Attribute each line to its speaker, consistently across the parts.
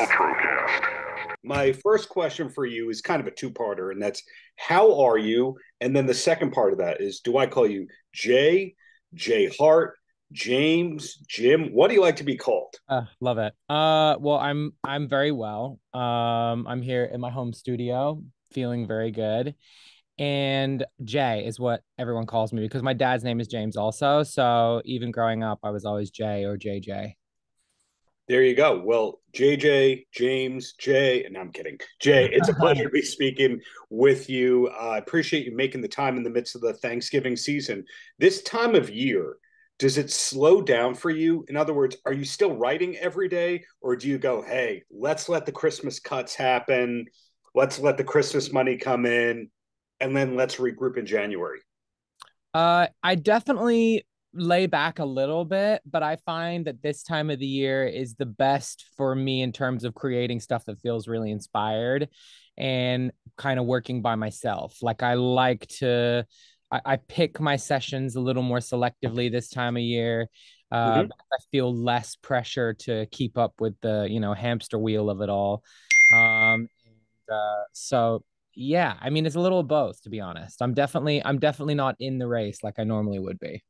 Speaker 1: Paltrocast. My first question for you is kind of a two-parter, and that's how are you? And then the second part of that is, do I call you JHart, James, Jim? What do you like to be called?
Speaker 2: Love it. Well, I'm very well. I'm here in my home studio, feeling very good. And Jay is what everyone calls me because my dad's name is James also. So even growing up, I was always Jay or JJ.
Speaker 1: There you go. Well, JJ, James, Jay, and I'm kidding. Jay, it's a pleasure to be speaking with you. I appreciate you making the time in the midst of the Thanksgiving season. This time of year, does it slow down for you? In other words, are you still writing every day, or do you go, hey, let's let the Christmas cuts happen, let's let the Christmas money come in, and then let's regroup in January?
Speaker 2: I definitely lay back a little bit, but I find that this time of the year is the best for me in terms of creating stuff that feels really inspired and kind of working by myself. Like I like to I pick my sessions a little more selectively this time of year.
Speaker 1: Mm-hmm.
Speaker 2: I feel less pressure to keep up with the, hamster wheel of it all. So yeah, I mean, it's a little of both, to be honest. I'm definitely not in the race like I normally would be.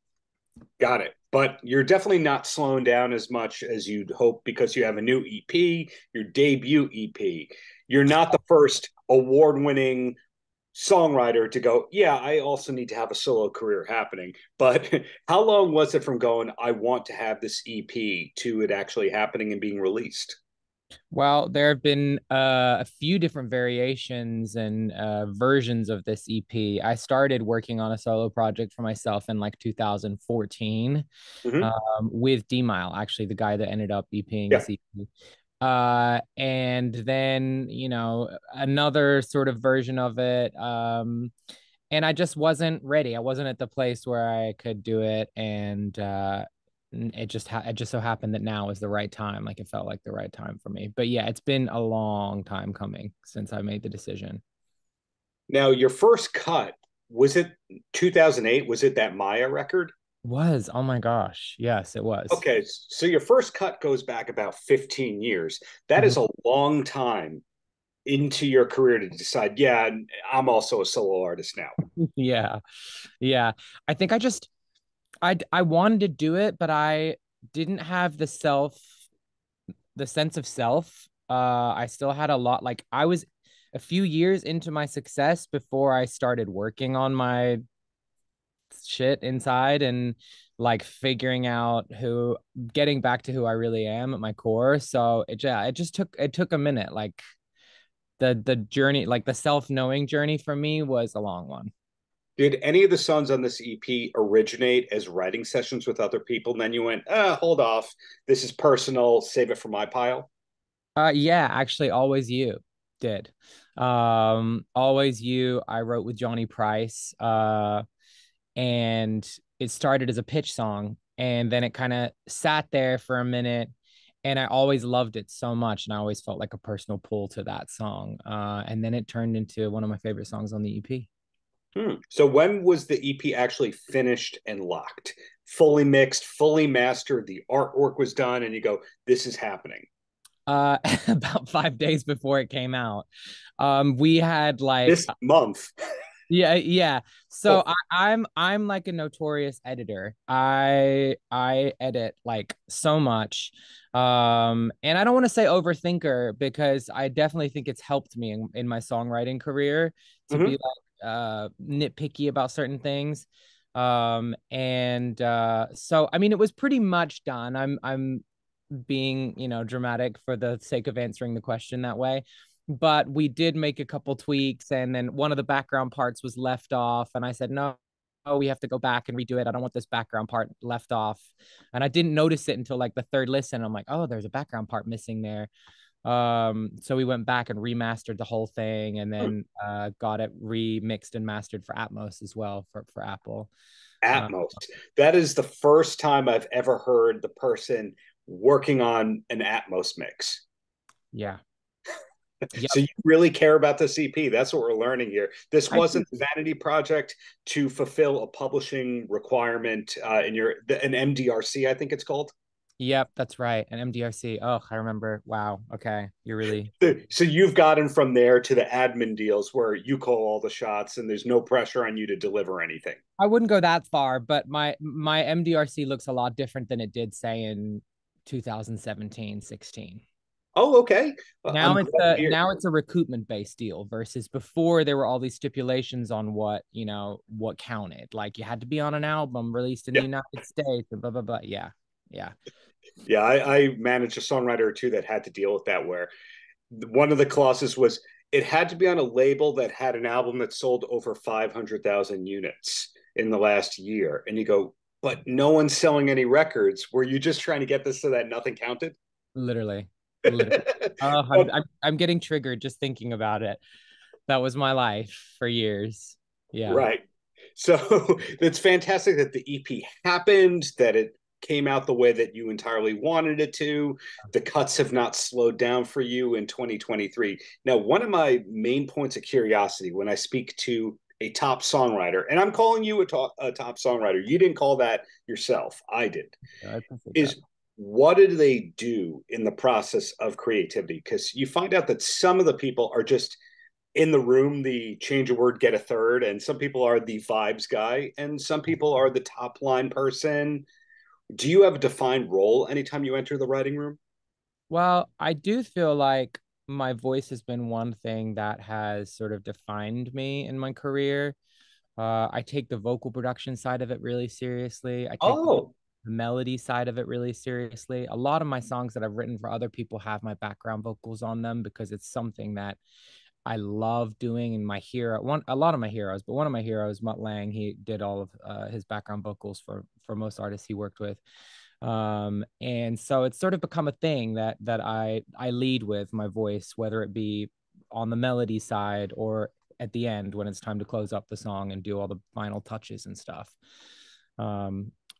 Speaker 1: Got it. But you're definitely not slowing down as much as you'd hope because you have a new EP, your debut EP. You're not the first award winning songwriter to go, yeah, I also need to have a solo career happening. But how long was it from going, I want to have this EP to it actually happening and being released?
Speaker 2: Well, there have been a few different variations and versions of this EP. I started working on a solo project for myself in like 2014
Speaker 1: Mm-hmm.
Speaker 2: with D Mile, actually, the guy that ended up EPing
Speaker 1: Yeah.
Speaker 2: this EP. And then, another sort of version of it. And I just wasn't ready. I wasn't at the place where I could do it. And it just so happened that now is the right time. Like it felt like the right time for me. But yeah, it's been a long time coming since I made the decision.
Speaker 1: Now, your first cut, was it 2008? Was it that Maya record?
Speaker 2: Was, oh my gosh. Yes, it was.
Speaker 1: Okay, so your first cut goes back about 15 years. That
Speaker 2: Mhm.
Speaker 1: is a long time into your career to decide, yeah, I'm also a solo artist now.
Speaker 2: Yeah. Yeah. I think I wanted to do it, but I didn't have the sense of self. I still had a lot, like I was a few years into my success before I started working on my shit inside and like figuring out getting back to who I really am at my core. So it took a minute. Like the journey, like the self-knowing journey for me was a long one.
Speaker 1: Did any of the songs on this EP originate as writing sessions with other people? And then you went, hold off. This is personal. Save it for my pile.
Speaker 2: Yeah, actually, Always You did. Always You, I wrote with Johnny Price. And it started as a pitch song, and then it kind of sat there for a minute. And I always loved it so much, and I always felt like a personal pull to that song. And then it turned into one of my favorite songs on the EP.
Speaker 1: So when was the EP actually finished and locked? Fully mixed, fully mastered, the artwork was done, and you go, this is happening.
Speaker 2: About 5 days before it came out. We had like
Speaker 1: This month.
Speaker 2: Yeah, yeah. So
Speaker 1: Oh,
Speaker 2: I'm like a notorious editor. I edit like so much. And I don't want to say overthinker because I definitely think it's helped me in my songwriting career to be
Speaker 1: mhm.
Speaker 2: like nitpicky about certain things. And so I mean it was pretty much done. I'm being, dramatic for the sake of answering the question that way, but we did make a couple tweaks, and then one of the background parts was left off, and I said no, oh, we have to go back and redo it. I don't want this background part left off. And I didn't notice it until like the third listen. I'm like, oh, there's a background part missing there. So we went back and remastered the whole thing, and
Speaker 1: Hmm.
Speaker 2: then got it remixed and mastered for Atmos as well for Apple. uh,
Speaker 1: Atmos. That is the first time I've ever heard the person working on an Atmos mix.
Speaker 2: yeah.
Speaker 1: So
Speaker 2: Yep.
Speaker 1: you really care about the CP. That's what we're learning here. This
Speaker 2: I
Speaker 1: wasn't a vanity project to fulfill a publishing requirement in your an MDRC, I think it's called.
Speaker 2: Yep, that's right. And MDRC. Oh, I remember. Wow. Okay. You're really
Speaker 1: So you've gotten from there to the admin deals where you call all the shots and there's no pressure on you to deliver anything.
Speaker 2: I wouldn't go that far, but my MDRC looks a lot different than it did say in 2017, 16.
Speaker 1: Oh, okay. I'm
Speaker 2: Now it's
Speaker 1: glad to
Speaker 2: a
Speaker 1: hear.
Speaker 2: now it's a recoupment based deal versus before there were all these stipulations on what, what counted. Like you had to be on an album released in the
Speaker 1: Yeah.
Speaker 2: United States and blah blah blah. Yeah. Yeah.
Speaker 1: Yeah, I managed a songwriter or two that had to deal with that where one of the clauses was it had to be on a label that had an album that sold over 500,000 units in the last year. And you go, but no one's selling any records. Were you just trying to get this so that nothing counted?
Speaker 2: Literally. Literally. Oh, I'm getting triggered just thinking about it. That was my life for years. Yeah.
Speaker 1: Right. So it's fantastic that the EP happened, that it came out the way that you entirely wanted it to. The cuts have not slowed down for you in 2023. Now, one of my main points of curiosity when I speak to a top songwriter, and I'm calling you a top songwriter, you didn't call that yourself, I did,
Speaker 2: I appreciate that.
Speaker 1: is what do they do in the process of creativity? Because you find out that some of the people are just in the room, the change a word, get a third, and some people are the vibes guy, and some people are the top line person. Do you have a defined role anytime you enter the writing room?
Speaker 2: Well, I do feel like my voice has been one thing that has sort of defined me in my career. I take the vocal production side of it really seriously. I take the
Speaker 1: Oh,
Speaker 2: melody side of it really seriously. A lot of my songs that I've written for other people have my background vocals on them because it's something that I love doing. And a lot of my heroes, but one of my heroes, Mutt Lang, he did all of his background vocals for most artists he worked with. And so it's sort of become a thing that I lead with my voice, whether it be on the melody side or at the end when it's time to close up the song and do all the final touches and stuff.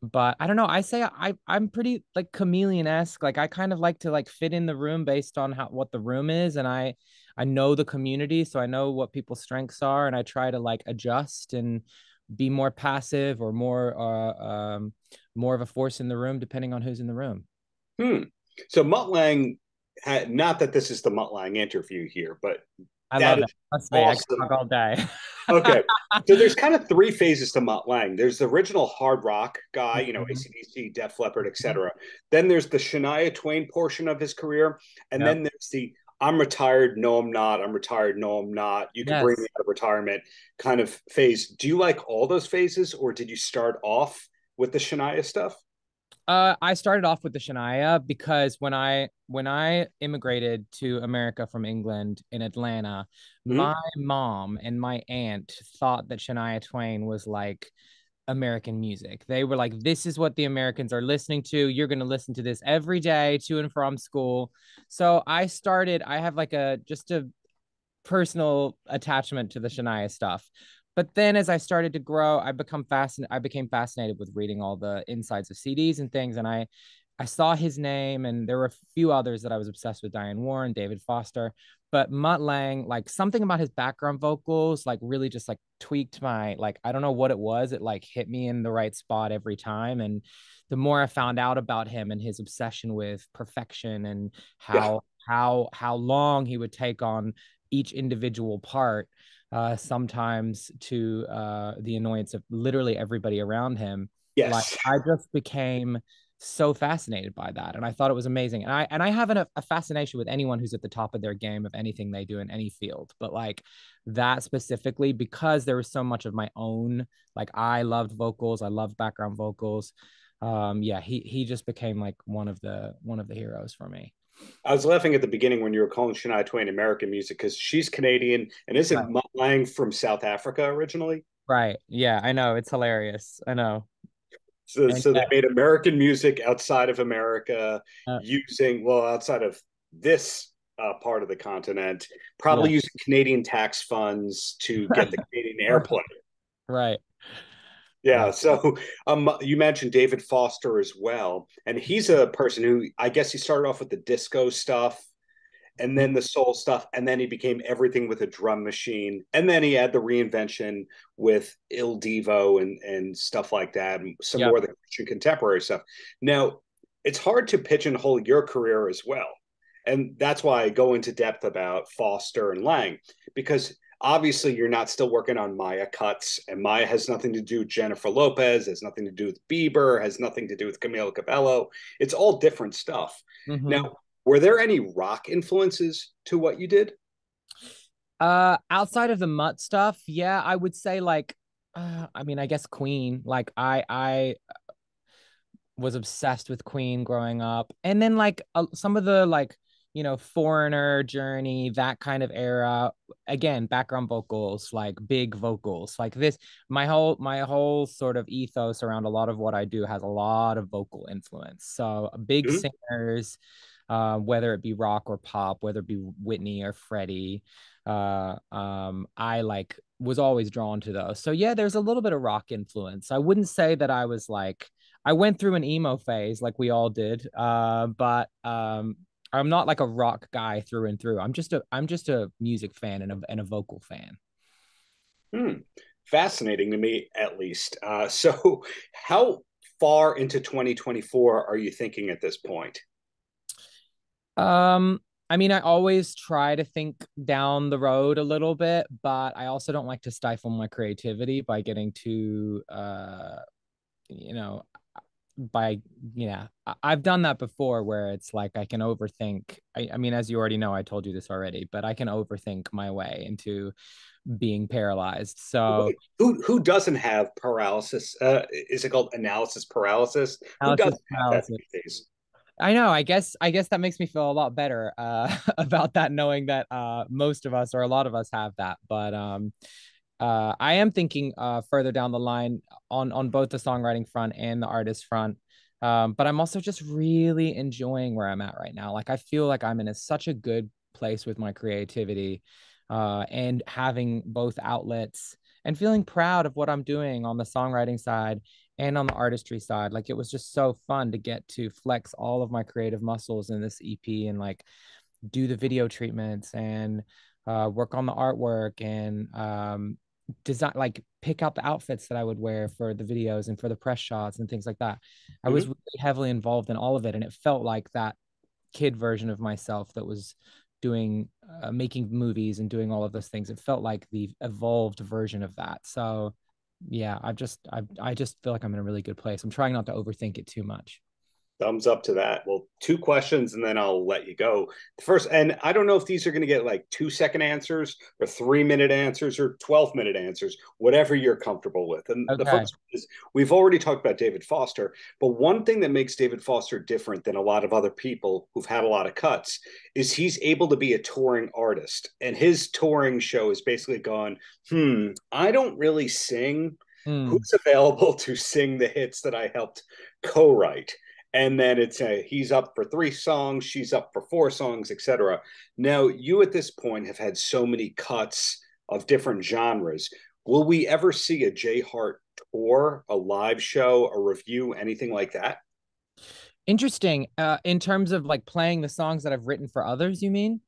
Speaker 2: But I don't know. I say I'm pretty like chameleon-esque. Like I kind of like to like fit in the room based on what the room is, and I know the community, so I know what people's strengths are, and I try to like adjust and be more passive or more of a force in the room depending on who's in the room.
Speaker 1: hmm. So Mutt Lang had, not that this is the Mutt Lang interview here, but
Speaker 2: I
Speaker 1: that
Speaker 2: love
Speaker 1: is
Speaker 2: it. Trust me, I can
Speaker 1: awesome.
Speaker 2: talk all day.
Speaker 1: Okay. So there's kind of three phases to Mutt Lang. There's the original hard rock guy,
Speaker 2: Mhm.
Speaker 1: AC/DC, Def Leppard, etc. Then there's the Shania Twain portion of his career. And
Speaker 2: Yep.
Speaker 1: then there's the I'm retired, no, I'm not. I'm retired, no, I'm not. You can bring me
Speaker 2: Yes.
Speaker 1: out of retirement kind of phase. Do you like all those phases, or did you start off with the Shania stuff?
Speaker 2: I started off with the Shania because when I immigrated to America from England in Atlanta,
Speaker 1: Mhm.
Speaker 2: my mom and my aunt thought that Shania Twain was like American music. They were like, this is what the Americans are listening to. You're going to listen to this every day to and from school. So I have like just a personal attachment to the Shania stuff. But then as I started to grow, I became fascinated with reading all the insides of CDs and things. And I saw his name, and there were a few others that I was obsessed with: Diane Warren, David Foster. But Mutt Lang, like something about his background vocals, like really just like tweaked my, like, I don't know what it was. It like hit me in the right spot every time. And the more I found out about him and his obsession with perfection and
Speaker 1: Yeah.
Speaker 2: how long he would take on each individual part, sometimes to the annoyance of literally everybody around him. Like
Speaker 1: Yes.
Speaker 2: I just became so fascinated by that, and I thought it was amazing. And I have a fascination with anyone who's at the top of their game of anything they do in any field. But like that specifically, because there was so much of my own. Like I loved vocals, I loved background vocals. Yeah, he just became like one of the heroes for me.
Speaker 1: I was laughing at the beginning when you were calling Shania Twain American music because she's Canadian and isn't
Speaker 2: Right.
Speaker 1: Mutt Lang from South Africa originally?
Speaker 2: Right. Yeah, I know. It's hilarious. I know. And
Speaker 1: So they made American music outside of America using, well, outside of this part of the continent,
Speaker 2: yeah.
Speaker 1: probably using Canadian tax funds to get the Canadian airplay.
Speaker 2: Right.
Speaker 1: Yeah.
Speaker 2: Yeah.
Speaker 1: So you mentioned David Foster as well. And he's a person who I guess he started off with the disco stuff and then the soul stuff, and then he became everything with a drum machine, and then he had the reinvention with Il Divo and stuff like that, and some
Speaker 2: Yeah.
Speaker 1: more of the Christian contemporary stuff. Now, it's hard to pigeonhole your career as well. And that's why I go into depth about Foster and Lang, because obviously you're not still working on Maya cuts, and Maya has nothing to do with Jennifer Lopez, has nothing to do with Bieber, has nothing to do with Camila Cabello. It's all different stuff.
Speaker 2: Mm-hmm.
Speaker 1: Now, were there any rock influences to what you did?
Speaker 2: Outside of the Mutt stuff, yeah, I would say like, I mean, I guess Queen. Like, I was obsessed with Queen growing up. And then like some of the like, Foreigner, Journey, that kind of era. Again, background vocals, like big vocals. Like this, my whole sort of ethos around a lot of what I do has a lot of vocal influence. So big
Speaker 1: Mm-hmm.
Speaker 2: singers, whether it be rock or pop, whether it be Whitney or Freddie. I like was always drawn to those. So yeah, there's a little bit of rock influence. I wouldn't say that I was like I went through an emo phase like we all did. But I'm not like a rock guy through and through. I'm just a music fan and a vocal fan.
Speaker 1: Hmm. Fascinating to me, at least. So, how far into 2024 are you thinking at this point?
Speaker 2: Um, I mean, I always try to think down the road a little bit, but I also don't like to stifle my creativity by getting too you know, by yeah, I've done that before where it's like I can overthink. I mean, as you already know, I told you this already, but I can overthink my way into being paralyzed. So
Speaker 1: Who doesn't have paralysis? Is it called analysis paralysis? Who
Speaker 2: analysis
Speaker 1: doesn't have that
Speaker 2: paralysis.
Speaker 1: these days?
Speaker 2: I know. I guess that makes me feel a lot better about that, knowing that most of us or a lot of us have that. But I am thinking further down the line on both the songwriting front and the artist front. But I'm also just really enjoying where I'm at right now. Like I feel like I'm in such a good place with my creativity, and having both outlets and feeling proud of what I'm doing on the songwriting side and on the artistry side. Like it was just so fun to get to flex all of my creative muscles in this EP and like do the video treatments and work on the artwork and design, like pick out the outfits that I would wear for the videos and for the press shots and things like that. I was
Speaker 1: Mhm.
Speaker 2: really heavily involved in all of it, and it felt like that kid version of myself that was doing making movies and doing all of those things. It felt like the evolved version of that. So yeah, I just feel like I'm in a really good place. I'm trying not to overthink it too much.
Speaker 1: Thumbs up to that. Well, two questions and then I'll let you go. The first, and I don't know if these are going to get like 2 second answers or 3 minute answers or 12-minute answers, whatever you're comfortable with. And the
Speaker 2: Okay.
Speaker 1: first is we've already talked about David Foster, but one thing that makes David Foster different than a lot of other people who've had a lot of cuts is he's able to be a touring artist. And his touring show is basically gone, I don't really sing.
Speaker 2: Hmm.
Speaker 1: Who's available to sing the hits that I helped co-write? And then he's up for 3 songs, she's up for 4 songs, etc. Now you at this point have had so many cuts of different genres. Will we ever see a JHart tour, a live show, a review, anything like that?
Speaker 2: Interesting. In terms of like playing the songs that I've written for others, you mean?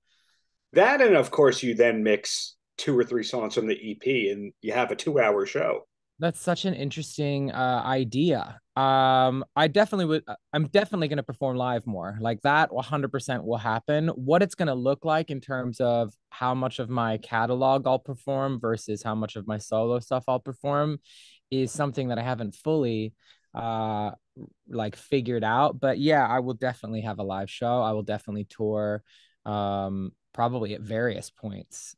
Speaker 1: That, and of course you then mix 2 or 3 songs from the EP and you have a 2 hour show.
Speaker 2: That's such an interesting idea. I'm definitely going to perform live more. Like that 100% will happen. What it's going to look like in terms of how much of my catalog I'll perform versus how much of my solo stuff I'll perform is something that I haven't fully uh like figured out. But yeah, I will definitely have a live show. I will definitely tour, probably at various points.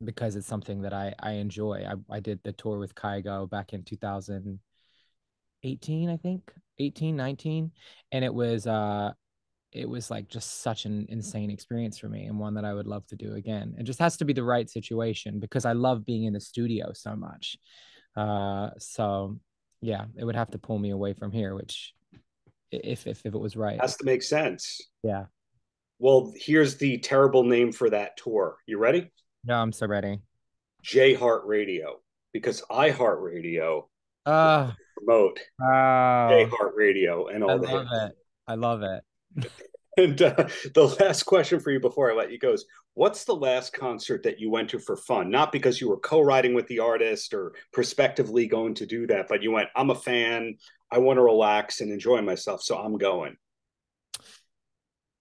Speaker 2: Because it's something that I enjoy. I did the tour with Kygo back in 2018, I think, 18, 19. And it was like just such an insane experience for me and one that I would love to do again. It just has to be the right situation because I love being in the studio so much. So yeah, it would have to pull me away from here, which if it was right.
Speaker 1: Has to make sense.
Speaker 2: Yeah.
Speaker 1: Well, here's the terrible name for that tour. You ready?
Speaker 2: No, I'm so ready.
Speaker 1: JHart Radio, because iHeartRadio
Speaker 2: Uh
Speaker 1: promote
Speaker 2: oh,
Speaker 1: JHart Radio and
Speaker 2: I
Speaker 1: all the
Speaker 2: love
Speaker 1: hits.
Speaker 2: it. I love it.
Speaker 1: And the last question for you before I let you go is, what's the last concert that you went to for fun? Not because you were co-writing with the artist or prospectively going to do that, but you went, I'm a fan, I want to relax and enjoy myself, so I'm going.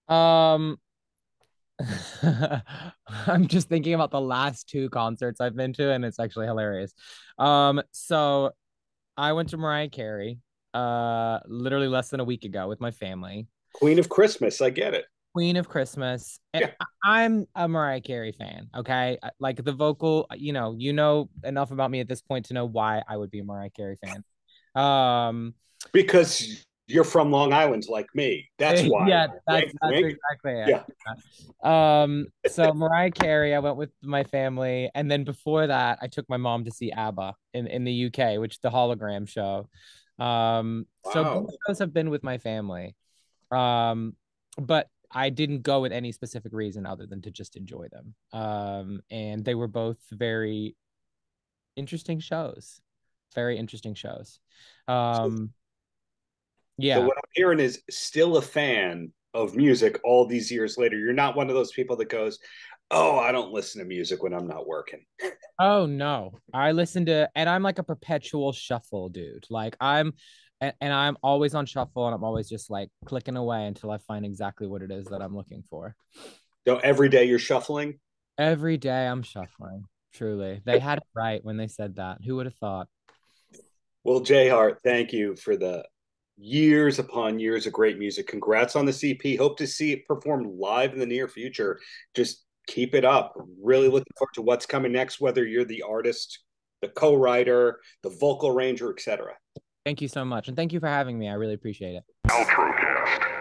Speaker 2: Um, I'm just thinking about the last two concerts I've been to, and it's actually hilarious. So I went to Mariah Carey, literally less than a week ago with my family.
Speaker 1: Queen of Christmas, I get it.
Speaker 2: Queen of Christmas. And
Speaker 1: Yeah.
Speaker 2: I'm a Mariah Carey fan, okay? Like the vocal, you know enough about me at this point to know why I would be a Mariah Carey fan. Um,
Speaker 1: Because you're from Long Island like me. That's why.
Speaker 2: yeah,
Speaker 1: Wink,
Speaker 2: that's
Speaker 1: wink.
Speaker 2: exactly it.
Speaker 1: Yeah.
Speaker 2: So Mariah Carey, I went with my family, and then before that, I took my mom to see ABBA in the UK, which is the hologram show. So
Speaker 1: Wow.
Speaker 2: both shows have been with my family. But I didn't go with any specific reason other than to just enjoy them. And they were both very interesting shows. Very interesting shows.
Speaker 1: So,
Speaker 2: Um,
Speaker 1: so
Speaker 2: yeah.
Speaker 1: what I'm hearing is still a fan of music all these years later. You're not one of those people that goes, "Oh, I don't listen to music when I'm not working."
Speaker 2: Oh no. I listen to, and I'm like a perpetual shuffle dude. Like and I'm always on shuffle, and I'm always just like clicking away until I find exactly what it is that I'm looking for.
Speaker 1: So every day you're shuffling.
Speaker 2: Every day I'm shuffling. Truly. They had it right when they said that. Who would have thought?
Speaker 1: Well, JHart, thank you for the years upon years of great music. Congrats on the CP. Hope to see it performed live in the near future. Just keep it up. Really looking forward to what's coming next, whether you're the artist, the co-writer, the vocal arranger, etc.
Speaker 2: Thank you so much. And thank you for having me. I really appreciate it.
Speaker 1: Paltrocast.